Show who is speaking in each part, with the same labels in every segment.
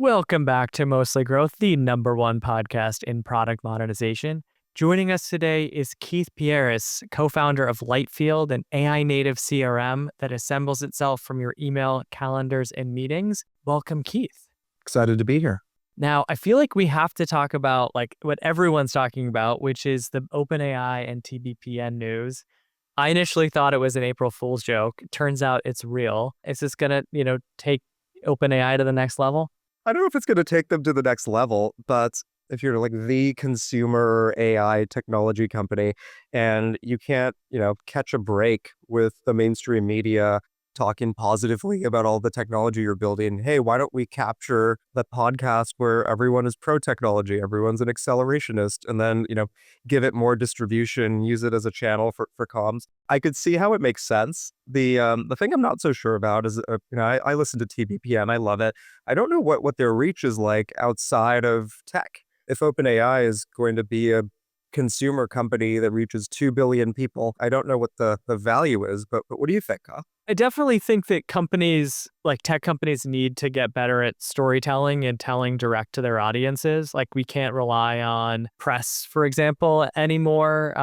Speaker 1: Welcome back to Mostly Growth, the #1 podcast in product monetization. Joining us today is Keith Peiris, co-founder of Lightfield, an AI-native CRM that assembles itself from your email, calendars, and meetings. Welcome, Keith.
Speaker 2: Excited to be here.
Speaker 1: Now, I feel like we have to talk about what everyone's talking about, which is the OpenAI and TBPN news. I initially thought it was an April Fool's joke. Turns out it's real. Is this going to, take OpenAI to the next level?
Speaker 2: I don't know if it's going to take them to the next level, but if you're like the consumer AI technology company and you can't, catch a break with the mainstream media talking positively about all the technology you're building, hey, why don't we capture the podcast where everyone is pro technology, everyone's an accelerationist, and then, give it more distribution, use it as a channel for comms. I could see how it makes sense. The thing I'm not so sure about is, I listen to TBPN, I love it. I don't know what their reach is like outside of tech. If OpenAI is going to be a consumer company that reaches 2 billion people, I don't know what the value is, but what do you think, Kyle?
Speaker 1: I definitely think that companies, like tech companies, need to get better at storytelling and telling direct to their audiences. Like, we can't rely on press, for example, anymore.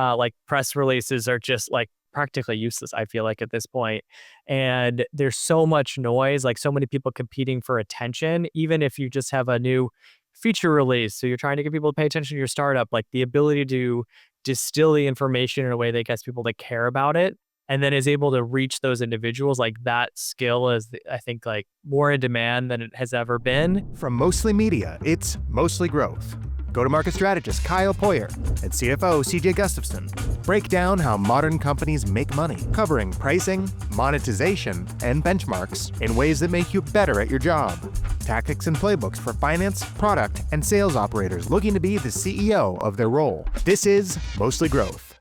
Speaker 1: Press releases are just practically useless, I feel like, at this point. And there's so much noise, so many people competing for attention, even if you just have a new feature release. So you're trying to get people to pay attention to your startup, the ability to distill the information in a way that gets people to care about it and then is able to reach those individuals. That skill is, I think, more in demand than it has ever been.
Speaker 3: From Mostly Media, it's Mostly Growth. Go-to-market strategist Kyle Poyer and CFO CJ Gustafson break down how modern companies make money, covering pricing, monetization, and benchmarks in ways that make you better at your job. Tactics and playbooks for finance, product, and sales operators looking to be the CEO of their role. This is Mostly Growth.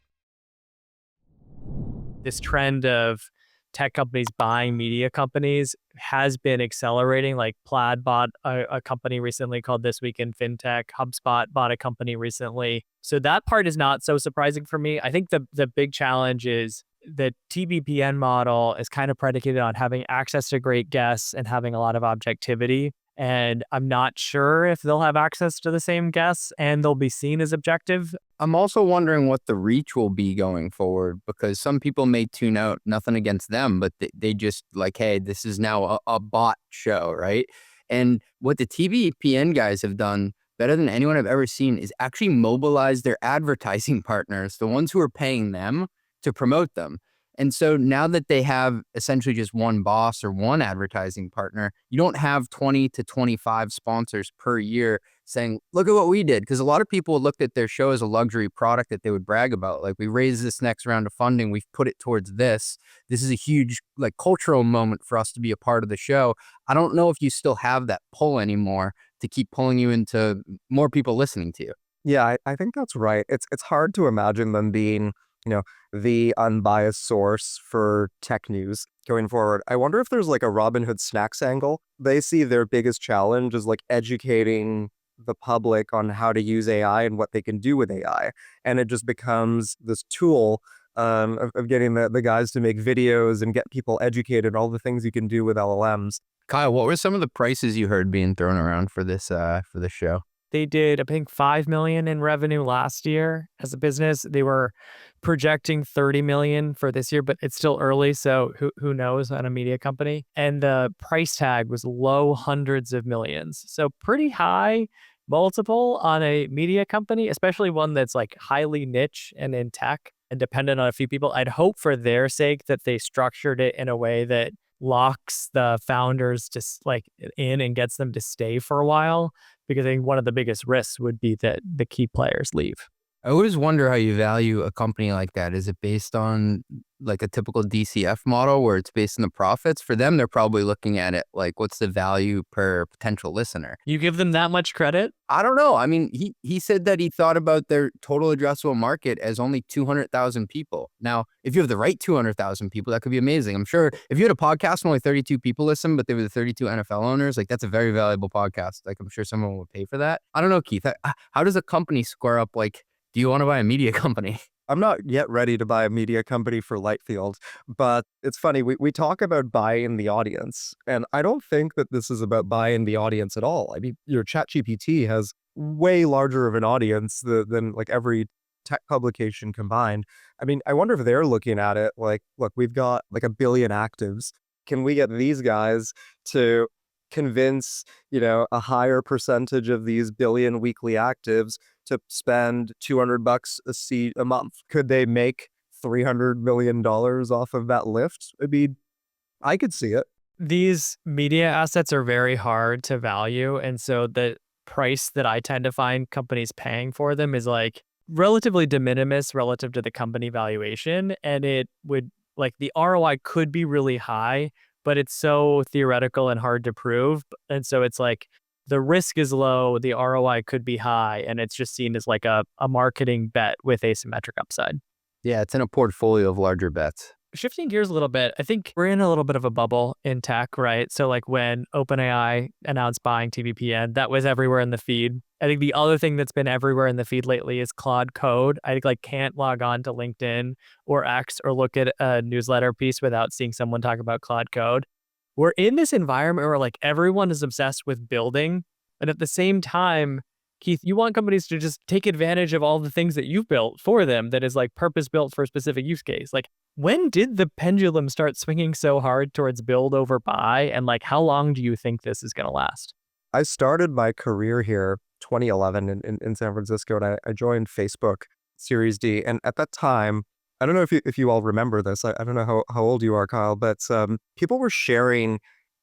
Speaker 1: This trend of tech companies buying media companies has been accelerating. Plaid bought a company recently called This Week in Fintech. HubSpot bought a company recently. So that part is not so surprising for me. I think the big challenge is the TBPN model is kind of predicated on having access to great guests and having a lot of objectivity. And I'm not sure if they'll have access to the same guests and they'll be seen as objective.
Speaker 4: I'm also wondering what the reach will be going forward, because some people may tune out, nothing against them, but they just hey, this is now a bot show, right? And what the TBPN guys have done better than anyone I've ever seen is actually mobilize their advertising partners, the ones who are paying them to promote them. And so now that they have essentially just one boss or one advertising partner, you don't have 20 to 25 sponsors per year saying, look at what we did. Because a lot of people looked at their show as a luxury product that they would brag about. We raised this next round of funding. We've put it towards this. This is a huge cultural moment for us to be a part of the show. I don't know if you still have that pull anymore to keep pulling you into more people listening to you.
Speaker 2: Yeah, I think that's right. It's hard to imagine them being, the unbiased source for tech news going forward. I wonder if there's a Robinhood Snacks angle. They see their biggest challenge is educating the public on how to use AI and what they can do with AI. And it just becomes this tool of getting the guys to make videos and get people educated, all the things you can do with LLMs.
Speaker 4: Kyle, what were some of the prices you heard being thrown around for this show?
Speaker 1: They did, I think, $5 million in revenue last year as a business. They were projecting $30 million for this year, but it's still early, so who knows on a media company. And the price tag was low hundreds of millions. So pretty high multiple on a media company, especially one that's highly niche and in tech and dependent on a few people. I'd hope for their sake that they structured it in a way that locks the founders just in and gets them to stay for a while, because I think one of the biggest risks would be that the key players leave.
Speaker 4: I always wonder how you value a company like that. Is it based on a typical DCF model where it's based on the profits? For them, they're probably looking at it what's the value per potential listener?
Speaker 1: You give them that much credit?
Speaker 4: I don't know. I mean, he said that he thought about their total addressable market as only 200,000 people. Now, if you have the right 200,000 people, that could be amazing. I'm sure if you had a podcast and only 32 people listen, but they were the 32 NFL owners, that's a very valuable podcast. I'm sure someone would pay for that. I don't know, Keith. How does a company square up? Do you want to buy a media company?
Speaker 2: I'm not yet ready to buy a media company for Lightfield, but it's funny. We talk about buying the audience, and I don't think that this is about buying the audience at all. I mean, your ChatGPT has way larger of an audience than like every tech publication combined. I mean, I wonder if they're looking at it like, look, we've got like 1 billion actives. Can we get these guys to convince, a higher percentage of these billion weekly actives to spend $200 a seat a month? Could they make $300 million off of that lift? I mean, I could see it.
Speaker 1: These media assets are very hard to value. And so the price that I tend to find companies paying for them is like relatively de minimis relative to the company valuation. And it would like the ROI could be really high, but it's so theoretical and hard to prove. And so it's like the risk is low, the ROI could be high, and it's just seen as like a marketing bet with asymmetric upside.
Speaker 4: Yeah, it's in a portfolio of larger bets.
Speaker 1: Shifting gears a little bit, I think we're in a little bit of a bubble in tech, right? So like when OpenAI announced buying TBPN, that was everywhere in the feed. I think the other thing that's been everywhere in the feed lately is Claude Code. I like can't log on to LinkedIn or X or look at a newsletter piece without seeing someone talk about Claude Code. We're in this environment where like everyone is obsessed with building. And at the same time, Keith, you want companies to just take advantage of all the things that you've built for them that is like purpose built for a specific use case. Like when did the pendulum start swinging so hard towards build over buy? And like how long do you think this is going to last?
Speaker 2: I started my career here 2011 in San Francisco, and I joined Facebook Series D. And at that time, I don't know if you all remember this. I don't know how old you are, Kyle, but people were sharing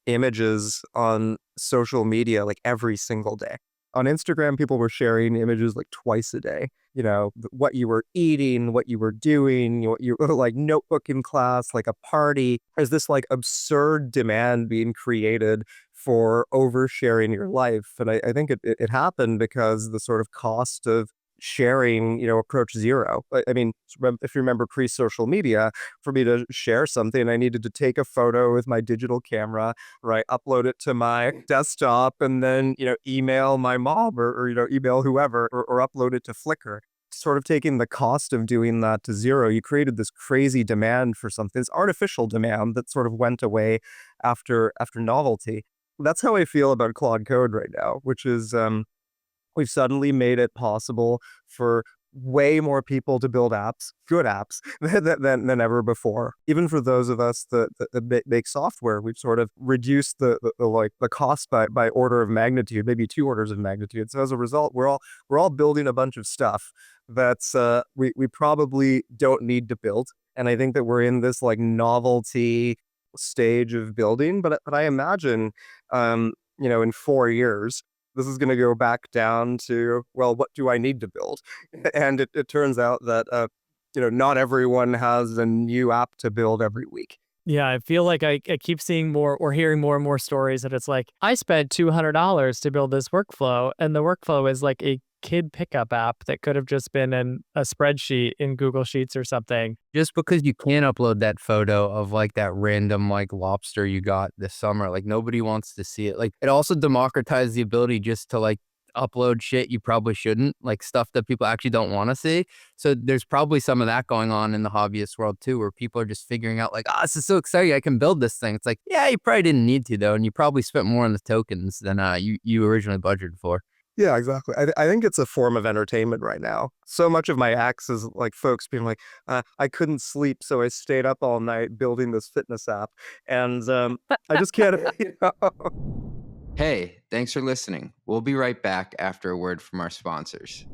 Speaker 2: images on social media like every single day. On Instagram, people were sharing images like twice a day. What you were eating, what you were doing, what you were like notebook in class, like a party. There's this like absurd demand being created for oversharing your life. And I think it happened because the sort of cost of sharing, approached zero. I mean, if you remember pre-social media, for me to share something, I needed to take a photo with my digital camera, right? Upload it to my desktop and then, email my mom or email whoever or upload it to Flickr. Sort of taking the cost of doing that to zero, you created this crazy demand for something, this artificial demand that sort of went away after novelty. That's how I feel about Claude Code right now, which is, we've suddenly made it possible for way more people to build apps, good apps, than ever before. Even for those of us that make software, we've sort of reduced the cost by order of magnitude, maybe 2 orders of magnitude. So as a result, we're all building a bunch of stuff that's we probably don't need to build. And I think that we're in this like novelty stage of building, but I imagine in 4 years this is going to go back down to, well, what do I need to build? And it turns out that, not everyone has a new app to build every week.
Speaker 1: Yeah, I feel like I keep seeing more or hearing more and more stories that it's like, I spent $200 to build this workflow, and the workflow is like a kid pickup app that could have just been in a spreadsheet in Google Sheets or something.
Speaker 4: Just because you can't upload that photo of like that random like lobster you got this summer, like nobody wants to see it. Like it also democratized the ability just to like upload shit you probably shouldn't, like stuff that people actually don't want to see. So there's probably some of that going on in the hobbyist world too, where people are just figuring out like, this is so exciting, I can build this thing. It's like, yeah, you probably didn't need to though, and you probably spent more on the tokens than you originally budgeted for.
Speaker 2: Yeah, exactly. I think it's a form of entertainment right now. So much of my acts is like folks being like, I couldn't sleep, so I stayed up all night building this fitness app. And I just can't,
Speaker 5: Hey, thanks for listening. We'll be right back after a word from our sponsors.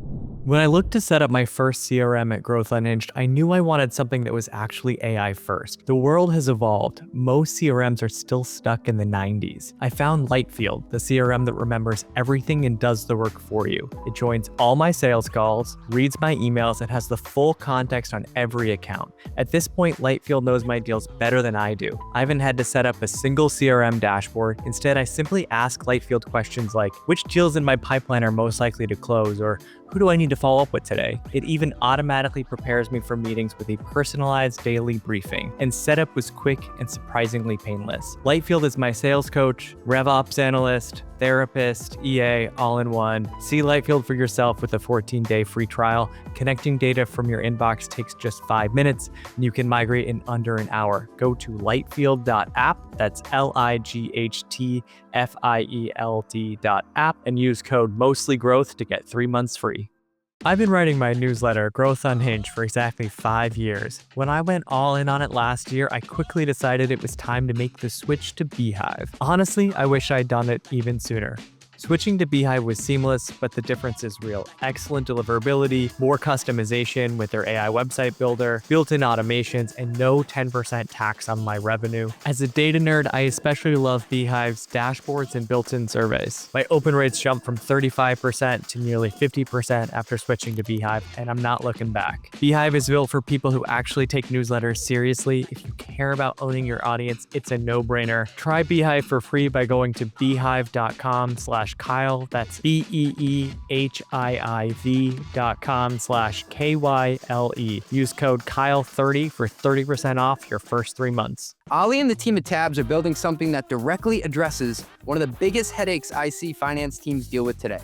Speaker 1: When I looked to set up my first CRM at Growth Unhinged, I knew I wanted something that was actually AI first. The world has evolved. Most CRMs are still stuck in the 90s. I found Lightfield, the CRM that remembers everything and does the work for you. It joins all my sales calls, reads my emails, and has the full context on every account. At this point, Lightfield knows my deals better than I do. I haven't had to set up a single CRM dashboard. Instead, I simply ask Lightfield questions like, which deals in my pipeline are most likely to close, or who do I need to follow up with today? It even automatically prepares me for meetings with a personalized daily briefing, and setup was quick and surprisingly painless. Lightfield is my sales coach, RevOps analyst, therapist, EA, all in one. See Lightfield for yourself with a 14-day free trial. Connecting data from your inbox takes just 5 minutes, and you can migrate in under an hour. Go to lightfield.app, that's LIGHTFIELD.app, and use code MOSTLYGROWTH to get 3 months free. I've been writing my newsletter, Growth Unhinged, for exactly 5 years. When I went all in on it last year, I quickly decided it was time to make the switch to beehiiv. Honestly, I wish I'd done it even sooner. Switching to beehiiv was seamless, but the difference is real. Excellent deliverability, more customization with their AI website builder, built-in automations, and no 10% tax on my revenue. As a data nerd, I especially love beehiiv's dashboards and built-in surveys. My open rates jumped from 35% to nearly 50% after switching to beehiiv, and I'm not looking back. Beehiiv is built for people who actually take newsletters seriously. If you care about owning your audience, it's a no-brainer. Try beehiiv for free by going to beehiiv.com/Kyle. That's BEEHIIV.com/KYLE. Use code Kyle30 for 30% off your first 3 months.
Speaker 4: Ali and the team at Tabs are building something that directly addresses one of the biggest headaches I see finance teams deal with today.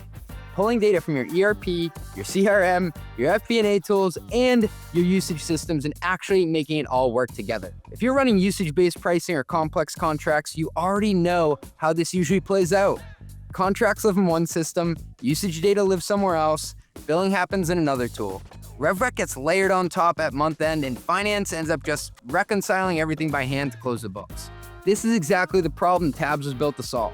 Speaker 4: Pulling data from your ERP, your CRM, your FP&A tools, and your usage systems and actually making it all work together. If you're running usage-based pricing or complex contracts, you already know how this usually plays out. Contracts live in one system, usage data lives somewhere else, billing happens in another tool. RevRec gets layered on top at month end, and finance ends up just reconciling everything by hand to close the books. This is exactly the problem Tabs was built to solve.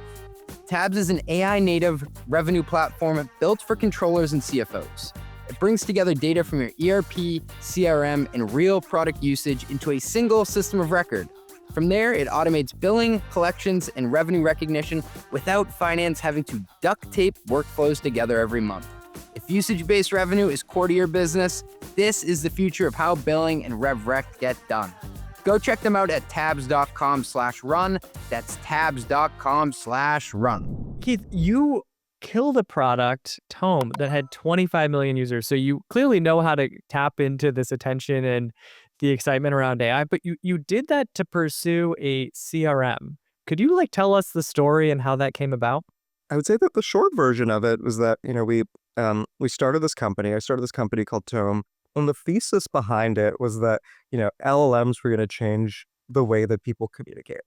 Speaker 4: Tabs is an AI-native revenue platform built for controllers and CFOs. It brings together data from your ERP, CRM, and real product usage into a single system of record. From there, it automates billing, collections, and revenue recognition without finance having to duct tape workflows together every month. If usage-based revenue is core to your business, this is the future of how billing and RevRec get done. Go check them out at tabs.com/run. That's tabs.com/run.
Speaker 1: Keith, you killed a product, Tome, that had 25 million users. So you clearly know how to tap into this attention and the excitement around AI, but you did that to pursue a CRM. Could you tell us the story and how that came about?
Speaker 2: I would say that the short version of it was that, we started this company. I started this company called Tome. And the thesis behind it was that, LLMs were going to change the way that people communicate.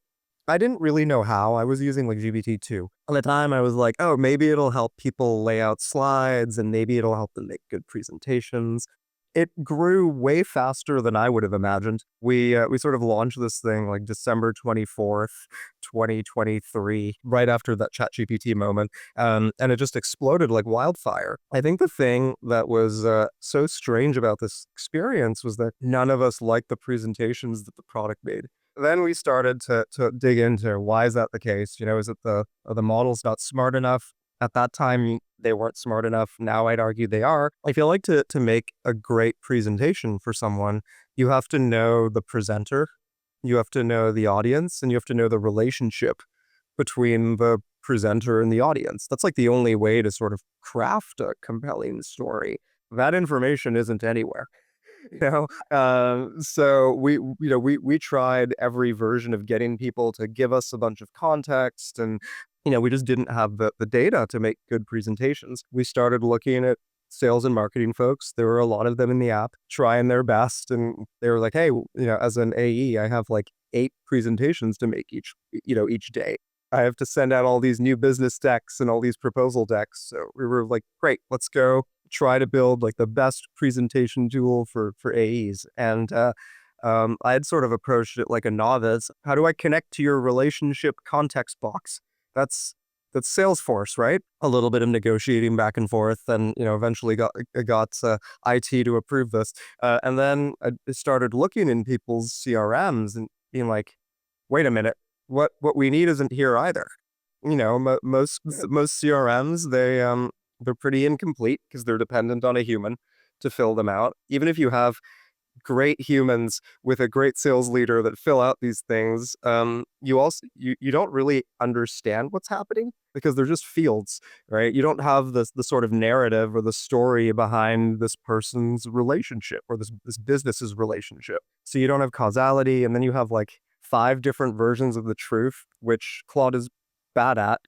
Speaker 2: I didn't really know how. I was using GPT-2. At the time, I was like, oh, maybe it'll help people lay out slides and maybe it'll help them make good presentations. It grew way faster than I would have imagined. We sort of launched this thing December 24th, 2023, right after that ChatGPT moment, and it just exploded like wildfire. I think the thing that was so strange about this experience was that none of us liked the presentations that the product made. Then we started to dig into why is that the case? Is it the model's not smart enough? At that time, they weren't smart enough. Now I'd argue they are. I feel like to make a great presentation for someone, you have to know the presenter, you have to know the audience, and you have to know the relationship between the presenter and the audience. That's the only way to sort of craft a compelling story. That information isn't anywhere. So we tried every version of getting people to give us a bunch of context, and we just didn't have the data to make good presentations. We started looking at sales and marketing folks. There were a lot of them in the app trying their best, and they were like, hey, as an AE, I have 8 presentations to make each day. I have to send out all these new business decks and all these proposal decks. So we were like, great, let's go try to build the best presentation tool for AEs. And I had sort of approached it like a novice. How do I connect to your relationship context box? That's Salesforce, right? A little bit of negotiating back and forth, and eventually got IT to approve this. And then I started looking in people's CRMs and being like, wait a minute, what we need isn't here either. Most CRMs, they're pretty incomplete because they're dependent on a human to fill them out. Even if you have great humans with a great sales leader that fill out these things, you don't really understand what's happening because they're just fields, right? You don't have the sort of narrative or the story behind this person's relationship or this business's relationship. So you don't have causality, and then you have 5 different versions of the truth, which Claude is bad at,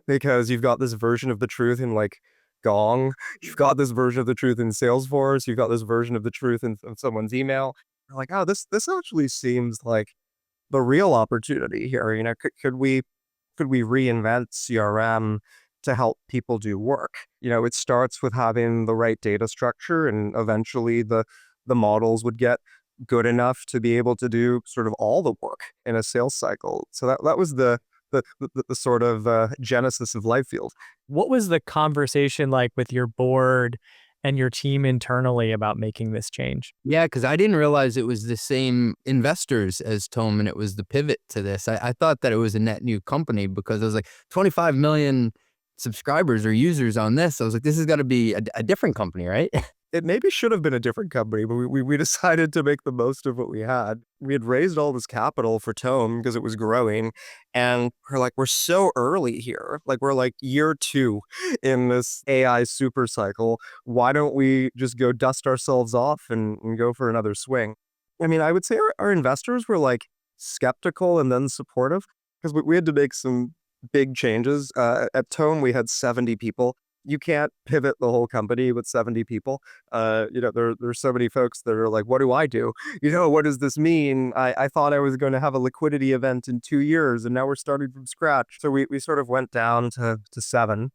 Speaker 2: because you've got this version of the truth in like Gong, you've got this version of the truth in Salesforce, you've got this version of the truth in someone's email. You're like, oh, this actually seems like the real opportunity here. Could we reinvent CRM to help people do work? It starts with having the right data structure, and eventually the models would get good enough to be able to do sort of all the work in a sales cycle. So that was the sort of genesis of Lightfield.
Speaker 1: What was the conversation like with your board and your team internally about making this change?
Speaker 4: Yeah, because I didn't realize it was the same investors as Tome and it was the pivot to this. I thought that it was a net new company because I was like, 25 million subscribers or users on this. I was like, this has got to be a different company, right?
Speaker 2: It maybe should have been a different company, but we decided to make the most of what we had. We had raised all this capital for Tome because it was growing, and we're like, we're so early here. Like, we're like year 2 in this AI super cycle. Why don't we just go dust ourselves off and go for another swing? I mean, I would say our investors were like skeptical and then supportive, because we had to make some big changes. At Tome, we had 70 people. You can't pivot the whole company with 70 people. There's so many folks that are like, what do I do? What does this mean? I thought I was going to have a liquidity event in 2 years, and now we're starting from scratch. So we sort of went down to 7,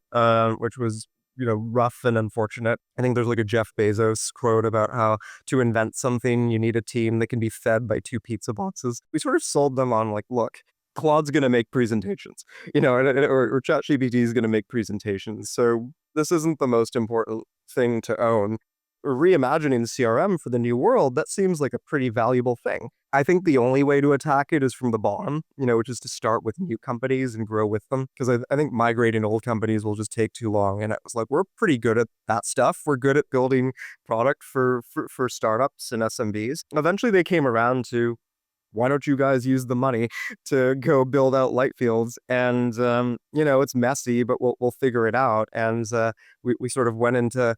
Speaker 2: which was, rough and unfortunate. I think there's like a Jeff Bezos quote about how to invent something, you need a team that can be fed by 2 pizza boxes. We sort of sold them on like, look, Claude's going to make presentations, or ChatGPT is going to make presentations. So this isn't the most important thing to own. Reimagining CRM for the new world, that seems like a pretty valuable thing. I think the only way to attack it is from the bottom, which is to start with new companies and grow with them. Because I think migrating old companies will just take too long. And it was like, we're pretty good at that stuff. We're good at building product for startups and SMBs. Eventually they came around to, why don't you guys use the money to go build out Lightfields? And, it's messy, but we'll figure it out. And we sort of went into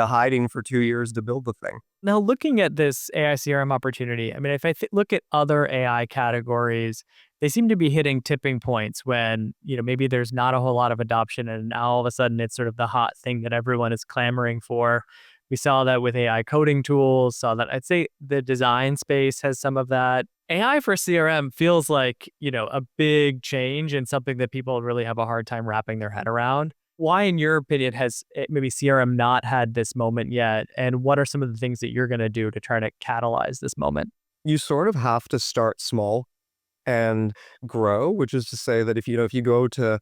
Speaker 2: hiding for 2 years to build the thing.
Speaker 1: Now, looking at this AI CRM opportunity, I mean, if I look at other AI categories, they seem to be hitting tipping points when, maybe there's not a whole lot of adoption, and now all of a sudden it's sort of the hot thing that everyone is clamoring for. We saw that with AI coding tools, saw that. I'd say the design space has some of that. AI for CRM feels like, a big change and something that people really have a hard time wrapping their head around. Why, in your opinion, has maybe CRM not had this moment yet? And what are some of the things that you're going to do to try to catalyze this moment?
Speaker 2: You sort of have to start small and grow, which is to say that if you go to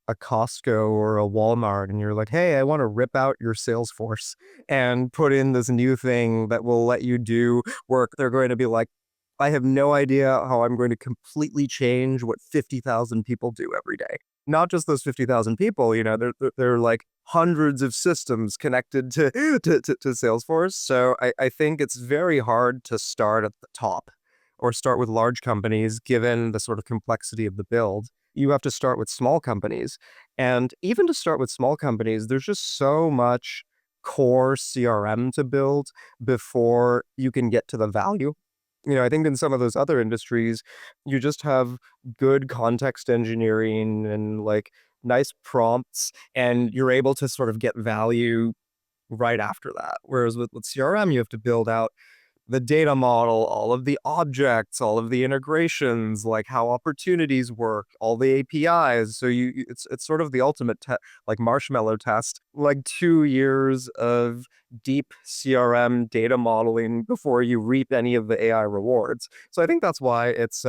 Speaker 2: a Costco or a Walmart and you're like, hey, I want to rip out your Salesforce and put in this new thing that will let you do work, they're going to be like, I have no idea how I'm going to completely change what 50,000 people do every day. Not just those 50,000 people, they're like hundreds of systems connected to Salesforce. So I think it's very hard to start at the top or start with large companies, given the sort of complexity of the build. You have to start with small companies. And even to start with small companies, there's just so much core CRM to build before you can get to the value. I think in some of those other industries, you just have good context engineering and like nice prompts, and you're able to sort of get value right after that. Whereas with CRM, you have to build out the data model, all of the objects, all of the integrations, like how opportunities work, all the APIs. So it's sort of the ultimate like marshmallow test, like 2 years of deep CRM data modeling before you reap any of the AI rewards. So I think that's why it's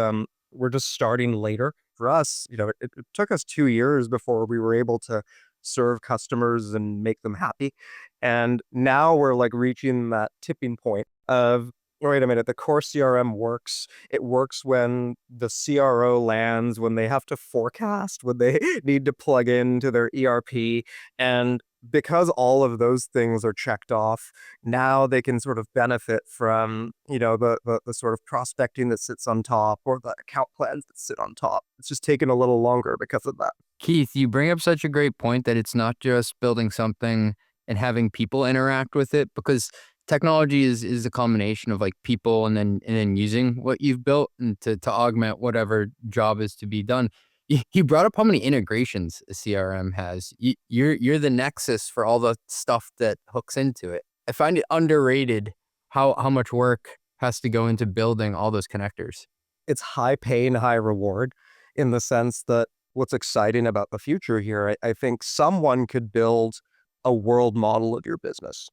Speaker 2: we're just starting later. For us, it took us 2 years before we were able to serve customers and make them happy. And now we're like reaching that tipping point of, wait a minute, the core CRM works. It works when the CRO lands, when they have to forecast, when they need to plug into their ERP. And because all of those things are checked off, now they can sort of benefit from, the sort of prospecting that sits on top, or the account plans that sit on top. It's just taken a little longer because of that.
Speaker 4: Keith, you bring up such a great point that it's not just building something and having people interact with it, because technology is a combination of like people and then using what you've built and to augment whatever job is to be done. He brought up how many integrations a CRM has. You're the nexus for all the stuff that hooks into it. I find it underrated how much work has to go into building all those connectors.
Speaker 2: It's high pain, high reward in the sense that what's exciting about the future here, I think someone could build a world model of your business.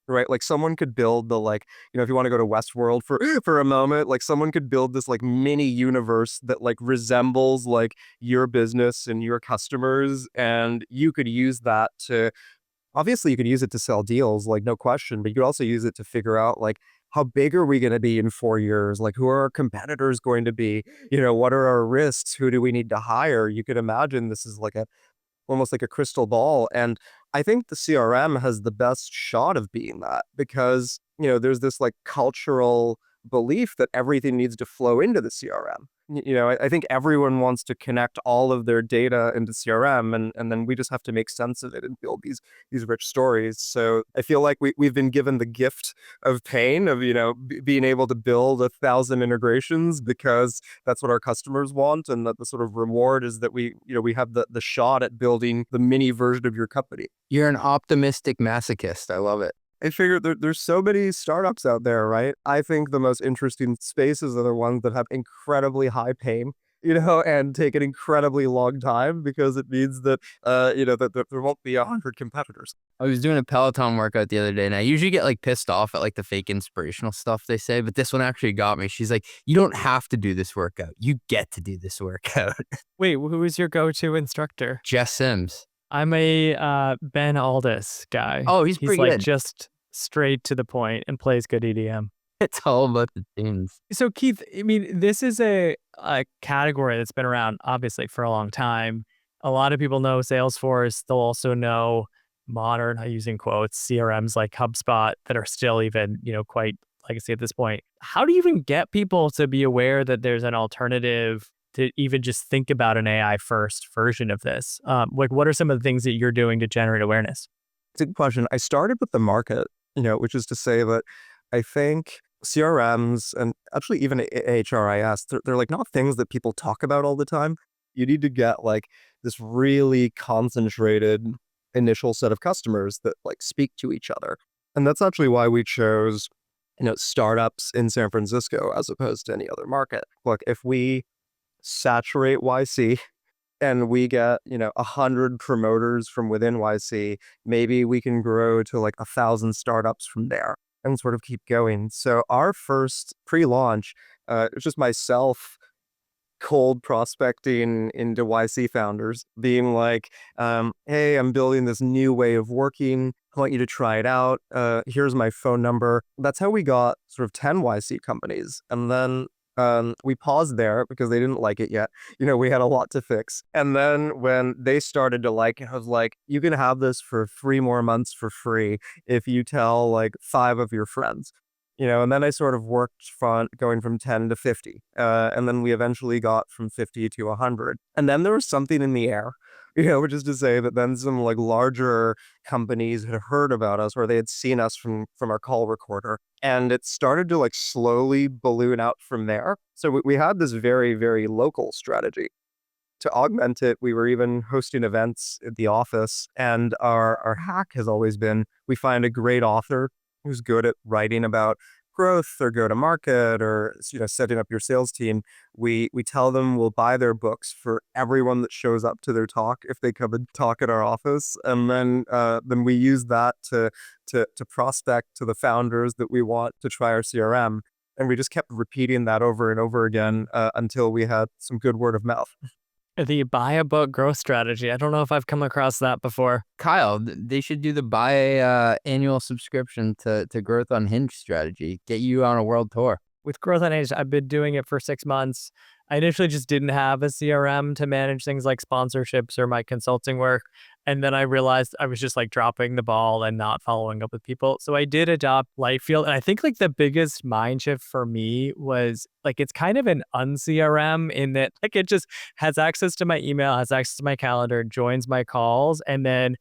Speaker 2: Right, like someone could build the if you want to go to Westworld for a moment, like someone could build this like mini universe that like resembles like your business and your customers, and you could use that to obviously you could use it to sell deals, like no question, but you could also use it to figure out like how big are we going to be in 4 years? Like who are our competitors going to be? What are our risks? Who do we need to hire? You could imagine this is like a almost like a crystal ball. And I think the CRM has the best shot of being that because, there's this like cultural belief that everything needs to flow into the CRM. I think everyone wants to connect all of their data into CRM and then we just have to make sense of it and build these rich stories. So I feel like we've been given the gift of pain of, being able to build 1,000 integrations because that's what our customers want. And that the sort of reward is that we have the shot at building the mini version of your company.
Speaker 4: You're an optimistic masochist. I love it.
Speaker 2: I figure there's so many startups out there, right? I think the most interesting spaces are the ones that have incredibly high pain, and take an incredibly long time because it means that, that there won't be 100 competitors.
Speaker 4: I was doing a Peloton workout the other day, and I usually get like pissed off at like the fake inspirational stuff they say, but this one actually got me. She's like, "You don't have to do this workout. You get to do this workout."
Speaker 1: Wait, who is your go-to instructor?
Speaker 4: Jess Sims.
Speaker 1: I'm a Ben Aldis guy.
Speaker 4: Oh, he's pretty
Speaker 1: like
Speaker 4: good.
Speaker 1: Just straight to the point and plays good EDM.
Speaker 4: It's all about the tunes.
Speaker 1: So Keith, I mean, this is a category that's been around obviously for a long time. A lot of people know Salesforce. They'll also know modern, using quotes, CRMs like HubSpot that are still even, quite legacy at this point. How do you even get people to be aware that there's an alternative to even just think about an AI first version of this? Like what are some of the things that you're doing to generate awareness?
Speaker 2: It's a good question. I started with the market, which is to say that I think CRMs and actually even HRIS, they're like not things that people talk about all the time. You need to get like this really concentrated initial set of customers that like speak to each other. And that's actually why we chose, startups in San Francisco as opposed to any other market. Look, if we saturate YC and we get, 100 promoters from within YC, maybe we can grow to like 1,000 startups from there and sort of keep going. So our first pre-launch, it was just myself cold prospecting into YC founders, being like, hey, I'm building this new way of working. I want you to try it out. Here's my phone number. That's how we got sort of 10 YC companies. And then we paused there because they didn't like it yet. We had a lot to fix. And then when they started to like it, I was like, you can have this for 3 more months for free if you tell like 5 of your friends. And then I sort of worked from going from 10 to 50. And then we eventually got from 50 to 100. And then there was something in the air, which is to say that then some like larger companies had heard about us or they had seen us from our call recorder. And it started to like slowly balloon out from there. So we had this very, very local strategy. To augment it, we were even hosting events at the office. And our hack has always been, we find a great author who's good at writing about growth or go to market or setting up your sales team. We tell them we'll buy their books for everyone that shows up to their talk if they come and talk at our office, and then we use that to prospect to the founders that we want to try our CRM, and we just kept repeating that over and over again until we had some good word of mouth.
Speaker 1: The buy a book growth strategy. I don't know if I've come across that before.
Speaker 4: Kyle, they should do the buy a annual subscription to Growth Unhinged strategy. Get you on a world tour.
Speaker 1: With Growth Unhinged, I've been doing it for 6 months. I initially just didn't have a CRM to manage things like sponsorships or my consulting work. And then I realized I was just like dropping the ball and not following up with people. So I did adopt Lightfield. And I think like the biggest mind shift for me was like, it's kind of an un-CRM in that like it just has access to my email, has access to my calendar, joins my calls, and then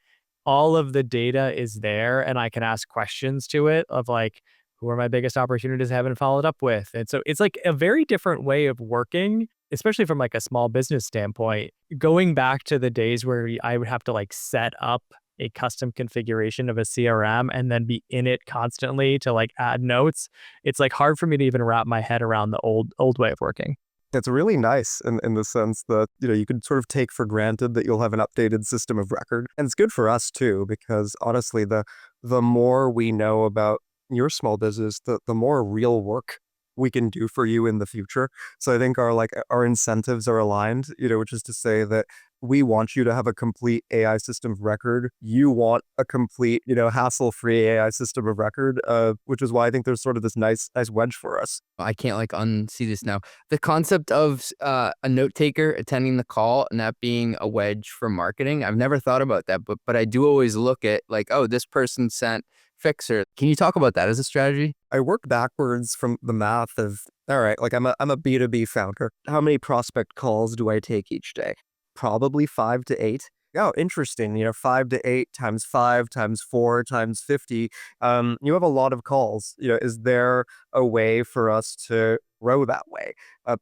Speaker 1: all of the data is there and I can ask questions to it of like, who are my biggest opportunities I haven't followed up with? And so it's like a very different way of working. especially from like a small business standpoint, going back to the days where I would have to like set up a custom configuration of a CRM and then be in it constantly to like add notes, it's like hard for me to even wrap my head around the old way of working.
Speaker 2: It's really nice in the sense that, you can sort of take for granted that you'll have an updated system of record. And it's good for us too, because honestly, the more we know about your small business, the more real work we can do for you in the future. So I think our incentives are aligned, which is to say that we want you to have a complete AI system of record. You want a complete, hassle-free AI system of record, which is why I think there's sort of this nice wedge for us.
Speaker 4: I can't like unsee this now. The concept of a note taker attending the call and that being a wedge for marketing. I've never thought about that, but I do always look at like, oh, this person sent fixer. Can you talk about that as a strategy?
Speaker 2: I work backwards from the math of, all right, like I'm a B2B founder. How many prospect calls do I take each day? Probably 5 to 8. Oh, interesting. 5 to 8 times 5 times 4 times 50. You have a lot of calls. Is there a way for us to grow that way?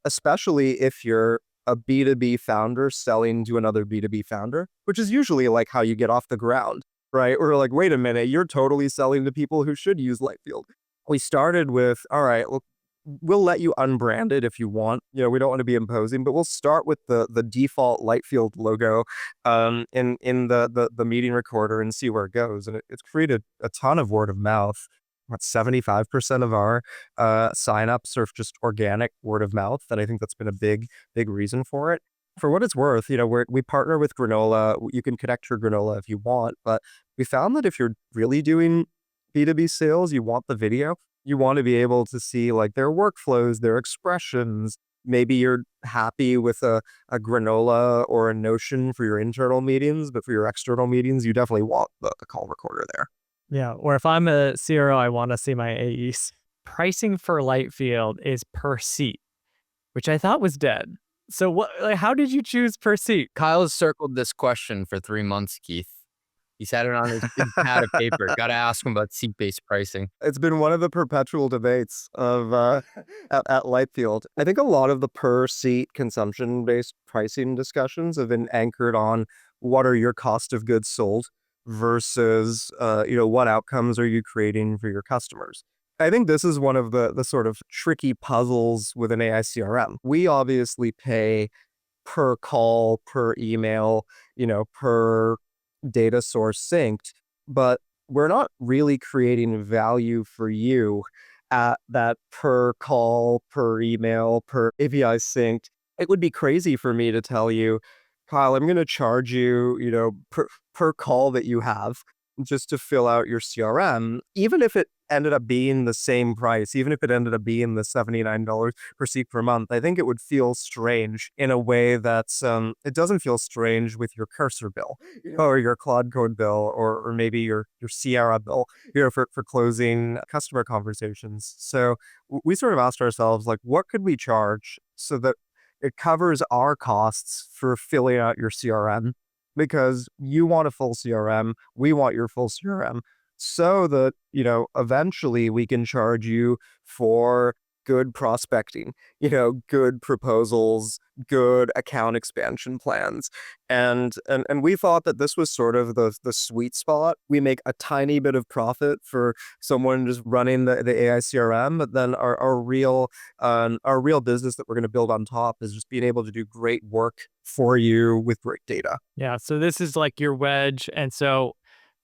Speaker 2: Especially if you're a B2B founder selling to another B2B founder, which is usually like how you get off the ground, right? Or like, wait a minute, you're totally selling to people who should use Lightfield. We started with, all right, well, we'll let you unbrand it if you want. We don't want to be imposing, but we'll start with the default Lightfield logo in the meeting recorder and see where it goes. And it's created a ton of word of mouth. What, 75% of our signups are just organic word of mouth. And I think that's been a big reason for it. For what it's worth, we partner with Granola. You can connect your Granola if you want, but we found that if you're really doing B2B sales, you want the video. You want to be able to see like their workflows, their expressions. Maybe you're happy with a Granola or a Notion for your internal meetings, but for your external meetings, you definitely want the call recorder there.
Speaker 1: Yeah. Or if I'm a CRO, I want to see my AEs. Pricing for Lightfield is per seat, which I thought was dead. So how did you choose per seat?
Speaker 4: Kyle has circled this question for 3 months, Keith. He's had it on his big pad of paper. Got to ask him about seat-based pricing.
Speaker 2: It's been one of the perpetual debates of at Lightfield. I think a lot of the per seat consumption-based pricing discussions have been anchored on what are your cost of goods sold versus what outcomes are you creating for your customers. I think this is one of the sort of tricky puzzles with an AI CRM. We obviously pay per call, per email, per data source synced, but we're not really creating value for you at that per call, per email, per API synced. It would be crazy for me to tell you, Kyle, I'm going to charge you, per call that you have just to fill out your CRM, even if it ended up being the same price, even if it ended up being the $79 per seat per month. I think it would feel strange in a way that's, it doesn't feel strange with your cursor bill, or your Claude code bill, or maybe your Sierra bill, for closing customer conversations. So we sort of asked ourselves, like, what could we charge so that it covers our costs for filling out your CRM? Because you want a full CRM, we want your full CRM, so that, eventually we can charge you for good prospecting, good proposals, good account expansion plans. And we thought that this was sort of the sweet spot. We make a tiny bit of profit for someone just running the AI CRM, but then our real business that we're going to build on top is just being able to do great work for you with great data.
Speaker 1: Yeah. So this is like your wedge. And so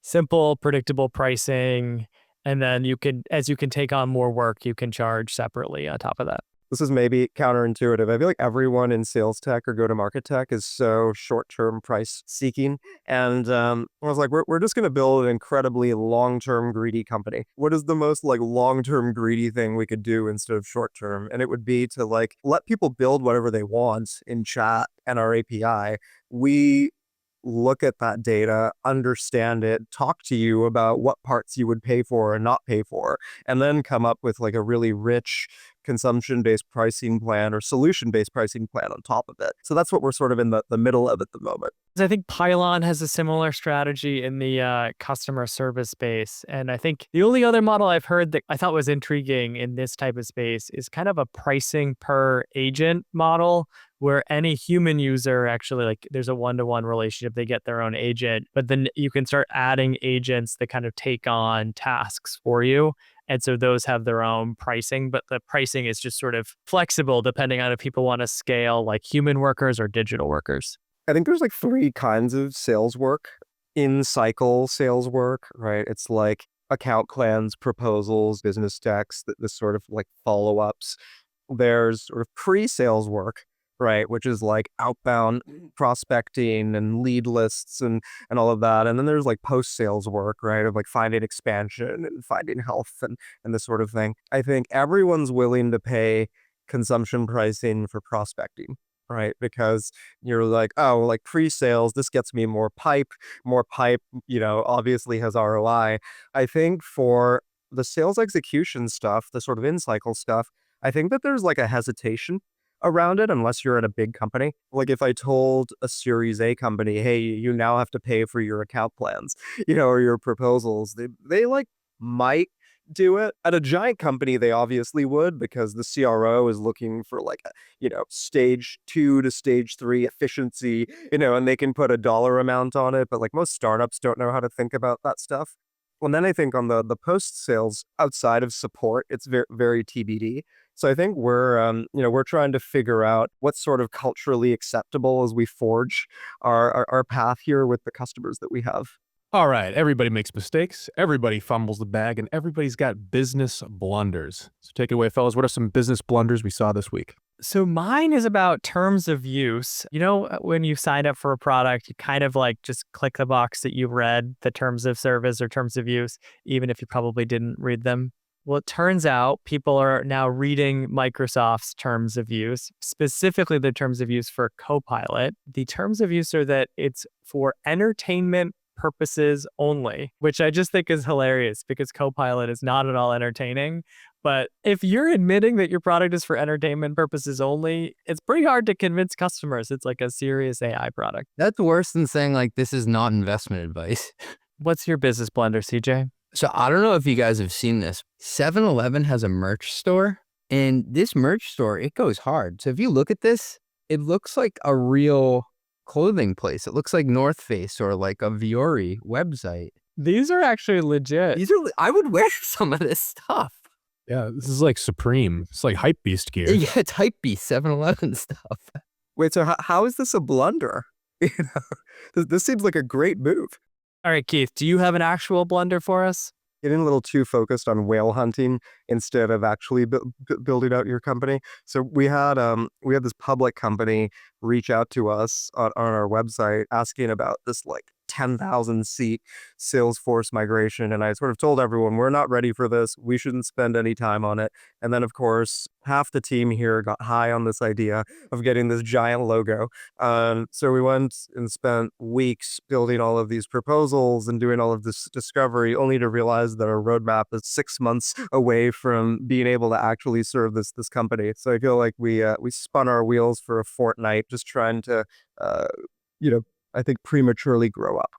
Speaker 1: simple, predictable pricing. And then as you can take on more work, you can charge separately on top of that.
Speaker 2: This is maybe counterintuitive. I feel like everyone in sales tech or go-to-market tech is so short-term price seeking. And I was like, we're just going to build an incredibly long-term greedy company. What is the most like long-term greedy thing we could do instead of short-term? And it would be to like let people build whatever they want in chat and our API. We look at that data, understand it, talk to you about what parts you would pay for and not pay for, and then come up with like a really rich consumption-based pricing plan or solution-based pricing plan on top of it. So that's what we're sort of in the middle of at the moment.
Speaker 1: I think Pylon has a similar strategy in the customer service space. And I think the only other model I've heard that I thought was intriguing in this type of space is kind of a pricing per agent model, where any human user actually, like, there's a one-to-one relationship. They get their own agent, but then you can start adding agents that kind of take on tasks for you. And so those have their own pricing, but the pricing is just sort of flexible depending on if people want to scale like human workers or digital workers.
Speaker 2: I think there's like 3 kinds of sales work. In cycle sales work, right? It's like account plans, proposals, business decks, this sort of like follow-ups. There's sort of pre-sales work, right? Which is like outbound prospecting and lead lists and all of that. And then there's like post-sales work, right? Of like finding expansion and finding health and this sort of thing. I think everyone's willing to pay consumption pricing for prospecting, right? Because you're like, oh, like pre-sales, this gets me more pipe, obviously has ROI. I think for the sales execution stuff, the sort of in-cycle stuff, I think that there's like a hesitation around it unless you're at a big company. Like if I told a Series A company, hey, you now have to pay for your account plans, or your proposals, they like might do it. At a giant company, they obviously would, because the CRO is looking for like a, stage 2 to stage 3 efficiency, and they can put a dollar amount on it. But like most startups don't know how to think about that stuff. Well, then I think on the post sales outside of support, it's very, very TBD. So I think we're trying to figure out what's sort of culturally acceptable as we forge our path here with the customers that we have.
Speaker 6: All right, everybody makes mistakes, everybody fumbles the bag, and everybody's got business blunders. So take it away, fellas. What are some business blunders we saw this week?
Speaker 1: So mine is about terms of use. When you sign up for a product, you kind of like just click the box that you read the terms of service or terms of use, even if you probably didn't read them. Well, it turns out people are now reading Microsoft's terms of use, specifically the terms of use for Copilot. The terms of use are that it's for entertainment purposes only, which I just think is hilarious because Copilot is not at all entertaining. But if you're admitting that your product is for entertainment purposes only, it's pretty hard to convince customers it's like a serious AI product.
Speaker 4: That's worse than saying like this is not investment advice.
Speaker 1: What's your business blunder, CJ?
Speaker 4: So I don't know if you guys have seen this. 7-Eleven has a merch store, and this merch store, it goes hard. So if you look at this, it looks like a real clothing place. It looks like North Face or like a Viore website.
Speaker 1: These are actually legit.
Speaker 4: I would wear some of this stuff.
Speaker 6: Yeah, this is like Supreme. It's like hype beast gear.
Speaker 4: Yeah, it's hype beast 7-Eleven stuff.
Speaker 2: Wait, so how is this a blunder? This seems like a great move.
Speaker 1: All right, Keith, do you have an actual blunder for us?
Speaker 2: Getting a little too focused on whale hunting instead of actually building out your company. So we had this public company reach out to us on our website asking about this like 10,000 seat Salesforce migration. And I sort of told everyone, we're not ready for this. We shouldn't spend any time on it. And then, of course, half the team here got high on this idea of getting this giant logo. So we went and spent weeks building all of these proposals and doing all of this discovery, only to realize that our roadmap is 6 months away from being able to actually serve this company. So I feel like we spun our wheels for a fortnight just trying to, I think prematurely grow up.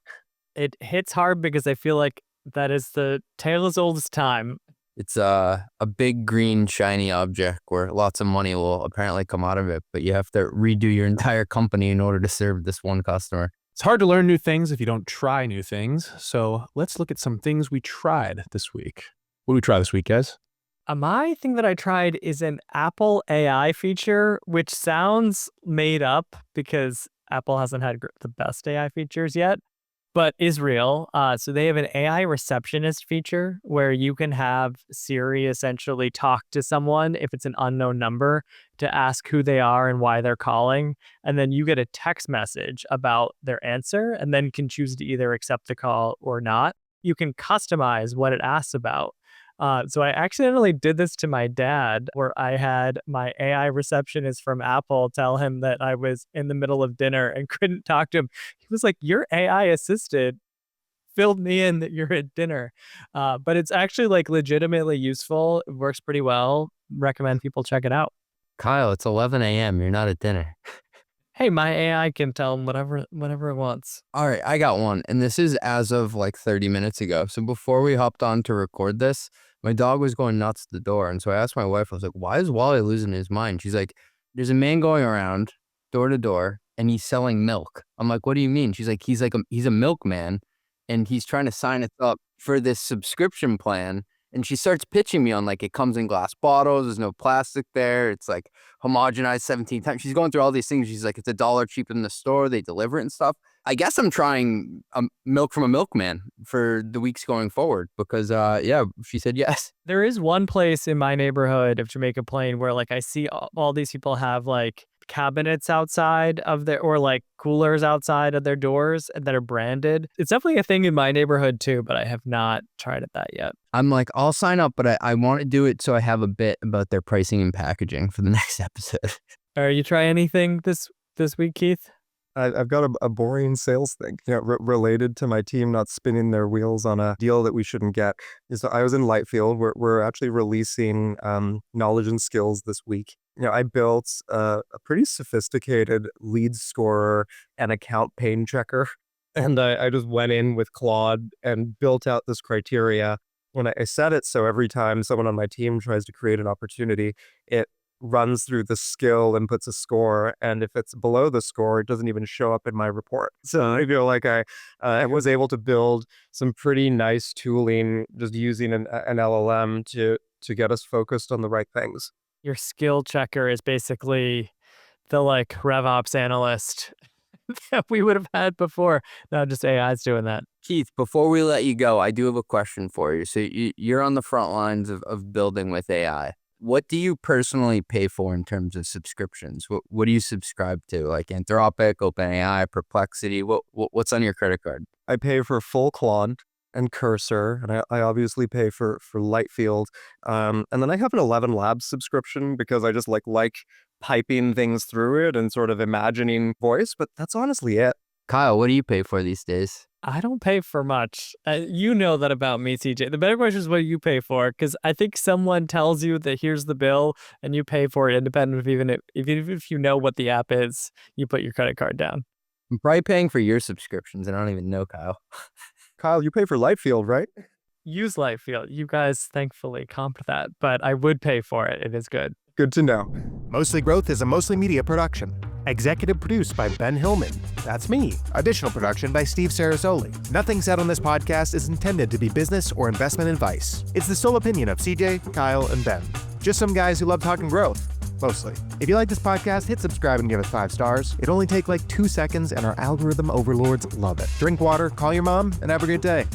Speaker 1: It hits hard because I feel like that is the tale as old as time.
Speaker 4: It's a big green shiny object where lots of money will apparently come out of it, but you have to redo your entire company in order to serve this one customer.
Speaker 6: It's hard to learn new things if you don't try new things. So let's look at some things we tried this week. What did we try this week, guys?
Speaker 1: My thing that I tried is an Apple AI feature, which sounds made up because Apple hasn't had the best AI features yet, but is real. So they have an AI receptionist feature where you can have Siri essentially talk to someone if it's an unknown number to ask who they are and why they're calling. And then you get a text message about their answer and then can choose to either accept the call or not. You can customize what it asks about. So I accidentally did this to my dad, where I had my AI receptionist from Apple tell him that I was in the middle of dinner and couldn't talk to him. He was like, "Your AI assisted filled me in that you're at dinner. But it's actually like legitimately useful. It works pretty well. Recommend people check it out.
Speaker 4: Kyle, it's 11 a.m. You're not at dinner.
Speaker 1: Hey, my AI can tell them whatever it wants.
Speaker 4: All right, I got one. And this is as of like 30 minutes ago. So before we hopped on to record this, my dog was going nuts at the door. And so I asked my wife, I was like, why is Wally losing his mind? She's like, there's a man going around door to door and he's selling milk. I'm like, what do you mean? She's like, he's a milkman and he's trying to sign us up for this subscription plan. And she starts pitching me on like, it comes in glass bottles. There's no plastic there. It's like homogenized 17 times. She's going through all these things. She's like, it's $1 cheaper than the store. They deliver it and stuff. I guess I'm trying milk from a milkman for the weeks going forward because, yeah, she said yes.
Speaker 1: There is one place in my neighborhood of Jamaica Plain where like I see all these people have like cabinets outside of their, or like coolers outside of their doors that are branded. It's definitely a thing in my neighborhood too, but I have not tried that yet.
Speaker 4: I'm like, I'll sign up, but I want to do it so I have a bit about their pricing and packaging for the next episode.
Speaker 1: Are you try anything this week, Keith?
Speaker 2: I've got a boring sales thing, related to my team not spinning their wheels on a deal that we shouldn't get. So I was in Lightfield. We're actually releasing knowledge and skills this week. I built a pretty sophisticated lead scorer and account pain checker. And I just went in with Claude and built out this criteria. When I set it so every time someone on my team tries to create an opportunity, it runs through the skill and puts a score. And if it's below the score, it doesn't even show up in my report. So I feel like I was able to build some pretty nice tooling just using an LLM to get us focused on the right things.
Speaker 1: Your skill checker is basically the like RevOps analyst that we would have had before. Now just AI's doing that.
Speaker 4: Keith, before we let you go, I do have a question for you. So you're on the front lines of building with AI. What do you personally pay for in terms of subscriptions? What do you subscribe to? Like Anthropic, OpenAI, Perplexity? What's on your credit card?
Speaker 2: I pay for full Claude and Cursor, and I obviously pay for Lightfield. And then I have an 11 Labs subscription because I just like piping things through it and sort of imagining voice, but that's honestly it.
Speaker 4: Kyle, what do you pay for these days?
Speaker 1: I don't pay for much. You know that about me, CJ. The better question is what you pay for, because I think someone tells you that here's the bill and you pay for it independent of even if you know what the app is, you put your credit card down.
Speaker 4: I'm probably paying for your subscriptions and I don't even know, Kyle.
Speaker 2: Kyle, you pay for Lightfield, right?
Speaker 1: Use Lightfield. You guys thankfully comp that, but I would pay for it. It is good.
Speaker 2: Good to know.
Speaker 3: Mostly Growth is a Mostly Media production. Executive produced by Ben Hillman. That's me. Additional production by Steve Sarasoli. Nothing said on this podcast is intended to be business or investment advice. It's the sole opinion of CJ, Kyle, and Ben. Just some guys who love talking growth. Mostly. If you like this podcast, hit subscribe and give us 5 stars. It'll only take like 2 seconds and our algorithm overlords love it. Drink water, call your mom, and have a good day.